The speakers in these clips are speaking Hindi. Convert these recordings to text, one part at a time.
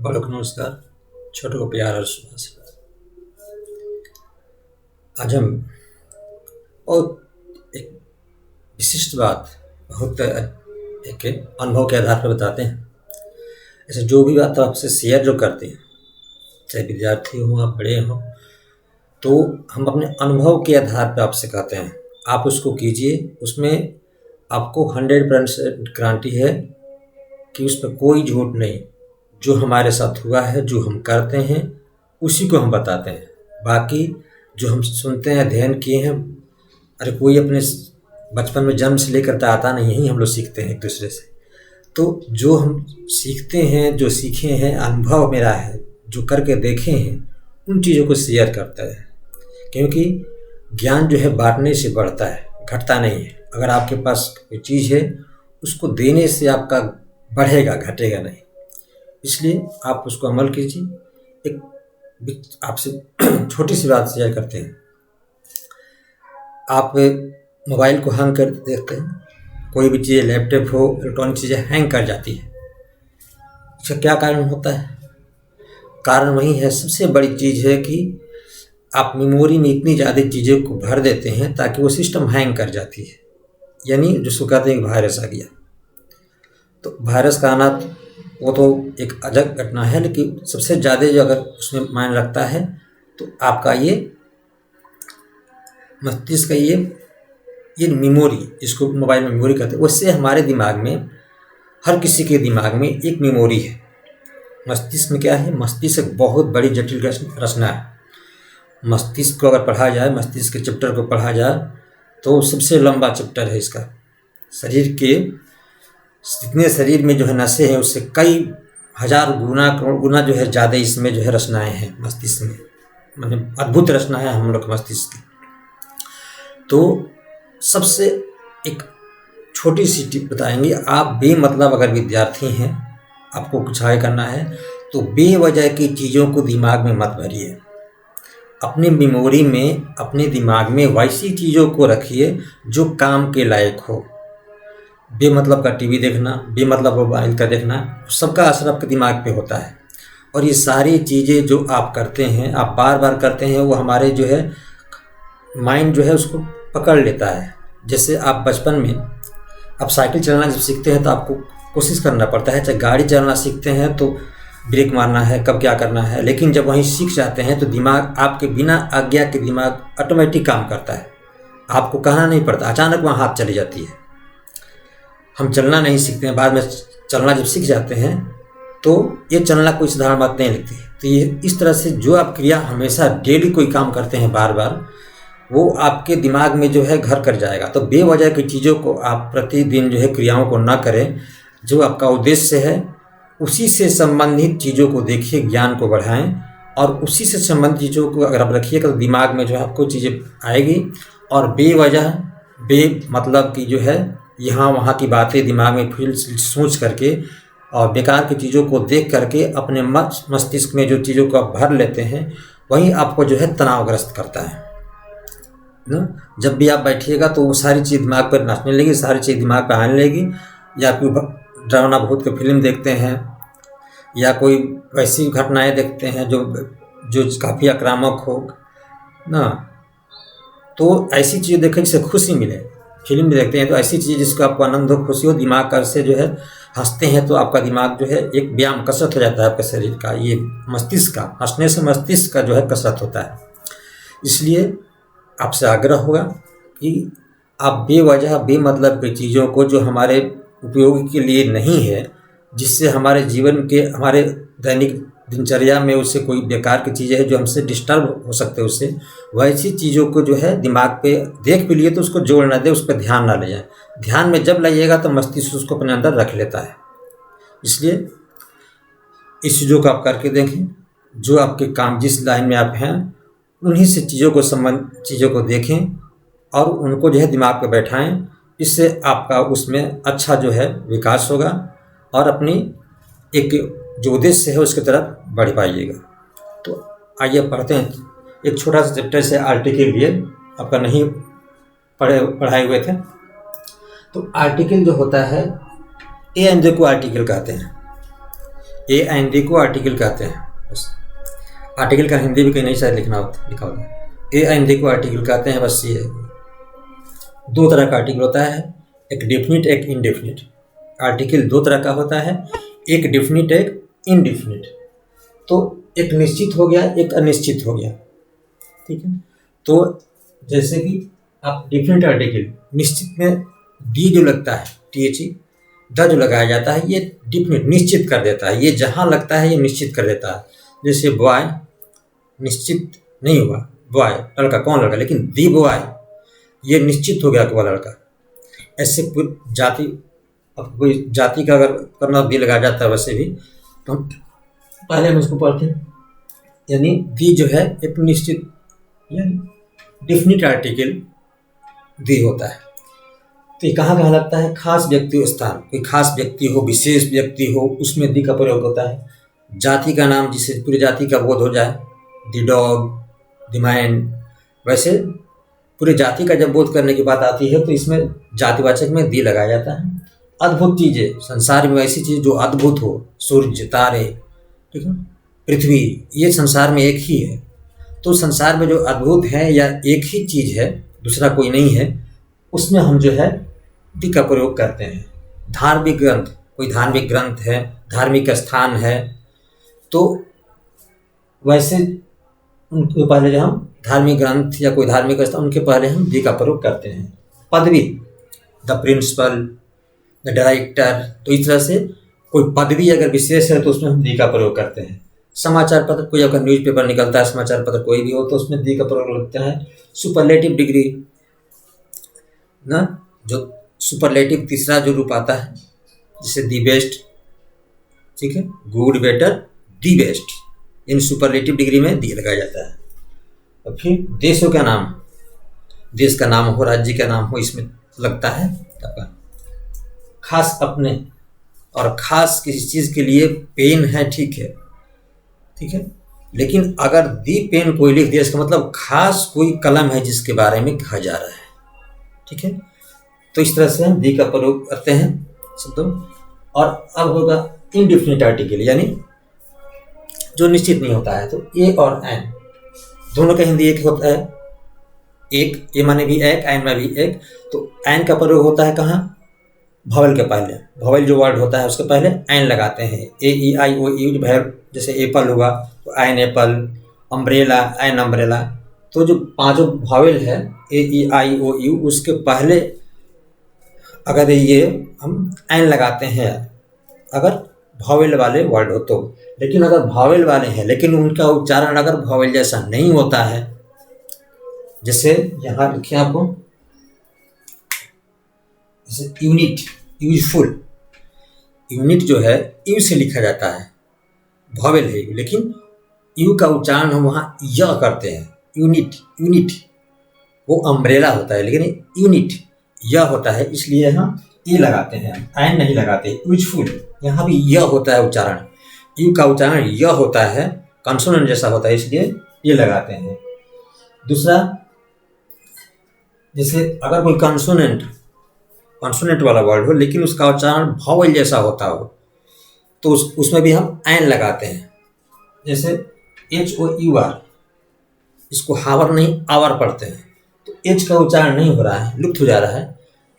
बड़ों को नमस्कार, छोटों को प्यार और शुभाशीर्वाद। आज हम बहुत एक विशिष्ट बात बहुत एक अनुभव के आधार पर बताते हैं। ऐसे जो भी बात आपसे शेयर जो करते हैं, चाहे विद्यार्थी हो आप बड़े हों, तो हम अपने अनुभव के आधार पर आपसे कहते हैं, आप उसको कीजिए। उसमें आपको 100% गारंटी है कि उस पर कोई झूठ नहीं। जो हमारे साथ हुआ है, जो हम करते हैं, उसी को हम बताते हैं। बाकी जो हम सुनते हैं, अध्ययन किए हैं, अरे कोई अपने बचपन में जन्म से लेकर तो आता नहीं, यही हम लोग सीखते हैं एक दूसरे से। तो जो हम सीखते हैं, जो सीखे हैं, अनुभव मेरा है, जो करके देखे हैं, उन चीज़ों को शेयर करता है। क्योंकि ज्ञान जो है बांटने से बढ़ता है, घटता नहीं है। अगर आपके पास कोई चीज़ है, उसको देने से आपका बढ़ेगा, घटेगा नहीं। इसलिए आप उसको अमल कीजिए। एक आपसे छोटी सी बात शेयर करते हैं। आप मोबाइल को हैंग कर देखते हैं, कोई भी चीज़, लैपटॉप हो, इलेक्ट्रॉनिक चीज़ें हैंग कर जाती है। इसका क्या कारण होता है? कारण वही है, सबसे बड़ी चीज़ है कि आप मेमोरी में इतनी ज़्यादा चीज़ों को भर देते हैं ताकि वो सिस्टम हैंग कर जाती है। यानी जिसको कहते हैं कि वायरस आ गया। तो वायरस का आना वो तो एक अजब घटना है, लेकिन सबसे ज़्यादा जो अगर उसमें मायने रखता है तो आपका ये मस्तिष्क का ये मेमोरी, जिसको मोबाइल में मेमोरी कहते हैं, उससे हमारे दिमाग में, हर किसी के दिमाग में एक मेमोरी है। मस्तिष्क में क्या है? मस्तिष्क एक बहुत बड़ी जटिल रचना है। मस्तिष्क को अगर पढ़ा जाए, मस्तिष्क के चैप्टर को पढ़ा जाए, तो सबसे लंबा चैप्टर है इसका। शरीर के जितने शरीर में जो है नसें हैं, उससे कई हजार गुना, करोड़ गुना जो है ज़्यादा इसमें जो है रचनाएं हैं मस्तिष्क में। मतलब अद्भुत रचना है हम लोग मस्तिष्क की। तो सबसे एक छोटी सी टिप बताएंगे। आप बेमतलब अगर विद्यार्थी हैं, आपको कुछ आगे करना है, तो बेवजह की चीज़ों को दिमाग में मत भरिए। अपने मेमोरी में, अपने दिमाग में वैसी चीज़ों को रखिए जो काम के लायक हो। बेमतलब का टीवी देखना, बेमतलब मोबाइल का देखना, सबका असर आपके दिमाग पे होता है। और ये सारी चीज़ें जो आप करते हैं, आप बार बार करते हैं, वो हमारे जो है माइंड जो है उसको पकड़ लेता है। जैसे आप बचपन में, आप साइकिल चलाना जब सीखते हैं तो आपको कोशिश करना पड़ता है। चाहे गाड़ी चलाना सीखते हैं तो ब्रेक मारना है, कब क्या करना है। लेकिन जब वहीं सीख जाते हैं तो दिमाग आपके बिना आज्ञा के दिमाग ऑटोमेटिक काम करता है। आपको कहना नहीं पड़ता, अचानक वहाँ हाथ चली जाती है। हम चलना नहीं सीखते हैं, बाद में चलना जब सीख जाते हैं तो ये चलना कोई साधारण बात नहीं लगती। तो ये इस तरह से जो आप क्रिया हमेशा डेली कोई काम करते हैं बार बार, वो आपके दिमाग में जो है घर कर जाएगा। तो बेवजह की चीज़ों को आप प्रतिदिन जो है क्रियाओं को ना करें। जो आपका उद्देश्य है उसी से संबंधित चीज़ों को देखिए, ज्ञान को बढ़ाएं, और उसी से संबंधित चीज़ों को अगर आप रखिएगा तो दिमाग में जो है आपको चीज़ें आएगी। और बेवजह बेमतलब की जो है यहाँ वहाँ की बातें दिमाग में फिर सोच करके और बेकार की चीज़ों को देख करके अपने मस्तिष्क में जो चीज़ों को आप भर लेते हैं, वही आपको जो है तनावग्रस्त करता है ना। जब भी आप बैठिएगा तो वो सारी चीज़ दिमाग पर नाचने लगी, सारी चीज़ दिमाग पर आने लगी। या कोई डरावना भूत की फिल्म देखते हैं, या कोई वैसी घटनाएं देखते हैं जो काफ़ी आक्रामक हो ना, तो ऐसी चीज़ देखें जिससे खुशी मिले। फिल्म भी देखते हैं तो ऐसी चीज़ जिसको आपको आनंद हो, खुशी हो, दिमाग का से जो है हंसते हैं तो आपका दिमाग जो है एक व्यायाम, कसरत हो जाता है आपके शरीर का। ये मस्तिष्क का, हंसने से मस्तिष्क का जो है कसरत होता है। इसलिए आपसे आग्रह होगा कि आप बेवजह बेमतलब की चीज़ों को, जो हमारे उपयोग के लिए नहीं है, जिससे हमारे जीवन के, हमारे दैनिक दिनचर्या में उससे कोई बेकार की चीज़ें हैं जो हमसे डिस्टर्ब हो सकते हैं, उससे वैसी चीज़ों को जो है दिमाग पे देख भी लिए तो उसको जोड़ ना दे, उस पर ध्यान ना ले जाए। ध्यान में जब लाइएगा तो मस्तिष्क उसको अपने अंदर रख लेता है। इसलिए इस चीज़ों को आप करके देखें। जो आपके काम, जिस लाइन में आप हैं, उन्हीं से चीज़ों को देखें और उनको जो है दिमाग पे बैठाएं। इससे आपका उसमें अच्छा जो है विकास होगा और अपनी एक जो उद्देश्य है उसकी तरफ बढ़ पाइएगा। तो आइए पढ़ते हैं। एक छोटा सा चैप्टर से आर्टिकल लिए, आपका नहीं पढ़ाए हुए थे। तो आर्टिकल जो होता है, ए एन जे को आर्टिकल कहते हैं। ए एन डी को आर्टिकल कहते हैं। बस आर्टिकल का हिंदी भी कहीं नहीं शायद लिखा होता है। ए एन डी को आर्टिकल कहते हैं। बस ये दो तरह का आर्टिकल होता है, एक डेफिनिट एक इनडेफिनिट। आर्टिकल दो तरह का होता है, एक डेफिनिट एक इनडेफिनिट। तो एक निश्चित हो गया, एक अनिश्चित हो गया, ठीक है। तो जैसे कि आप डेफिनिट आर्टिकल निश्चित में डी जो लगता है, टी एच ई द जो लगाया जाता है, ये डेफिनिट निश्चित कर देता है। ये जहाँ लगता है ये निश्चित कर देता है। जैसे बॉय निश्चित नहीं हुआ, बॉय लड़का कौन लड़का, लेकिन दी बॉय ये निश्चित हो गया कि वह लड़का। ऐसे जाति, अब कोई जाति का अगर करना दी लगाया जाता है वैसे भी, तो हम पहले हम इसको पढ़ते हैं। यानी दी जो है एक निश्चित यानी डेफिनिट आर्टिकल दी होता है। तो ये कहाँ कहाँ लगता है, खास व्यक्ति स्थान, कोई खास व्यक्ति हो, विशेष व्यक्ति हो, उसमें दी का प्रयोग होता है। जाति का नाम जिससे पूरी जाति का बोध हो जाए, द डॉग, द मैन। वैसे पूरी जाति का जब बोध करने की बात आती है तो इसमें जातिवाचक में दी लगाया जाता है। अद्भुत चीज़ें, संसार में ऐसी चीज़ जो अद्भुत हो, सूर्य, तारे, ठीक है, पृथ्वी, ये संसार में एक ही है। तो संसार में जो अद्भुत है या एक ही चीज़ है, दूसरा कोई नहीं है, उसमें हम जो है दी का प्रयोग करते हैं। धार्मिक ग्रंथ, कोई धार्मिक ग्रंथ है, धार्मिक स्थान है, तो वैसे उनके पहले जो हम धार्मिक ग्रंथ या कोई धार्मिक स्थान, उनके पहले हम दी का प्रयोग करते हैं। पदवी, द प्रिंसिपल, द डायरेक्टर, तो इस तरह से कोई पदवी अगर विशेष है तो उसमें हम दी का प्रयोग करते हैं। समाचार पत्र, कोई अगर न्यूज़पेपर निकलता है, समाचार पत्र कोई भी हो, तो उसमें दी का प्रयोग लगता है। सुपरलेटिव डिग्री ना, जो सुपरलेटिव तीसरा जो रूप आता है, जैसे दी बेस्ट, ठीक है, good, better, the best, in superlative degree में दी लगाया जाता है। और फिर देशों का नाम, देश का नाम हो, राज्य का नाम हो, इसमें लगता है आपका खास अपने और खास किसी चीज़ के लिए पेन है, ठीक है, ठीक है, लेकिन अगर दी पेन कोई लिख दिया, इसका मतलब खास कोई कलम है जिसके बारे में कहा जा रहा है, ठीक है। तो इस तरह से हम दी का प्रयोग करते हैं शब्दों। और अब होगा इनडिफिनिट आर्टिकल, यानी जो निश्चित नहीं होता है। तो ए और एन दोनों का हिंदी एक होता है, एक, ए माने भी एक, एन में भी एक। तो एन का प्रयोग होता है कहाँ, भॉवेल के पहले, भॉवेल जो वर्ड होता है उसके पहले एन लगाते हैं। ए ई आई ओ यू, जैसे एप्पल हुआ तो an apple, umbrella an umbrella. तो जो पांचों भॉवेल है ए ई आई ओ यू, उसके पहले अगर ये हम एन लगाते हैं अगर भॉवेल वाले वर्ड हो तो। लेकिन अगर भॉवेल वाले हैं लेकिन उनका उच्चारण अगर भॉवेल जैसा नहीं होता है, जैसे यहाँ लिखिए आपको, जैसे यूनिट, यूजफुल, यूनिट जो है यू से लिखा जाता है, भॉवेल है, लेकिन यू का उच्चारण हम वहाँ य करते हैं। यूनिट, यूनिट वो अम्ब्रेला होता है, लेकिन यूनिट यह होता है, इसलिए यहाँ ई लगाते हैं, एन नहीं लगाते। यूजफुल, यहाँ भी यह होता है उच्चारण, यू का उच्चारण यह होता है, कंसोनेंट जैसा होता है, इसलिए ये लगाते हैं। दूसरा, जैसे अगर कोई कंसोनेंट वाला वर्ड हो लेकिन उसका उच्चारण भॉवेल जैसा होता हो, तो उसमें भी हम एन लगाते हैं। जैसे एच ओ यू आर, इसको हावर नहीं आवर पढ़ते हैं, तो एच का उच्चारण नहीं हो रहा है, लुप्त हो जा रहा है।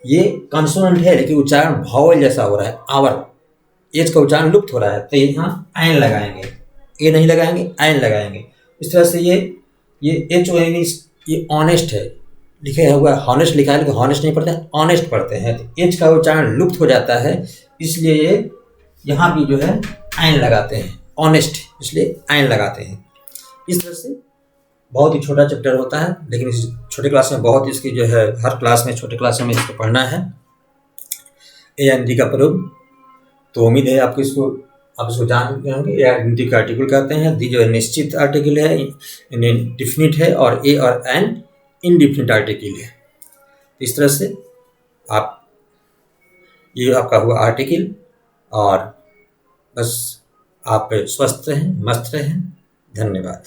ये कंसोनेंट है लेकिन उच्चारण भॉवेल जैसा हो रहा है, आवर, एच का उच्चारण लुप्त हो रहा है, तो यहाँ एन लगाएंगे, ए नहीं लगाएंगे, एन लगाएंगे। इस तरह से ये एच ओ एन, ये ऑनेस्ट है, लिखे हुआ है हॉनेस्ट लिखा है, लेकिन हॉनेस्ट नहीं पढ़ते हैं, ऑनेस्ट पढ़ते हैं। तो एच का उच्चारण लुप्त हो जाता है, इसलिए ये यहाँ भी जो है एन लगाते हैं, ऑनेस्ट, इसलिए एन लगाते हैं। इस तरह से बहुत ही छोटा चैप्टर होता है, लेकिन इस छोटे क्लास में बहुत इसकी जो है, हर क्लास में, छोटे क्लास में इसको पढ़ना है, ए एन डी का प्रयोग। तो उम्मीद है आप इसको जान गए होंगे। ए एन डी का आर्टिकल कहते हैं, दी जो है निश्चित आर्टिकल है, डिफिनिट है, और ए और एन इनडिफिनिट आर्टिकल है। इस तरह से ये आपका हुआ आर्टिकल। और बस आप स्वस्थ रहें, मस्त रहें। धन्यवाद।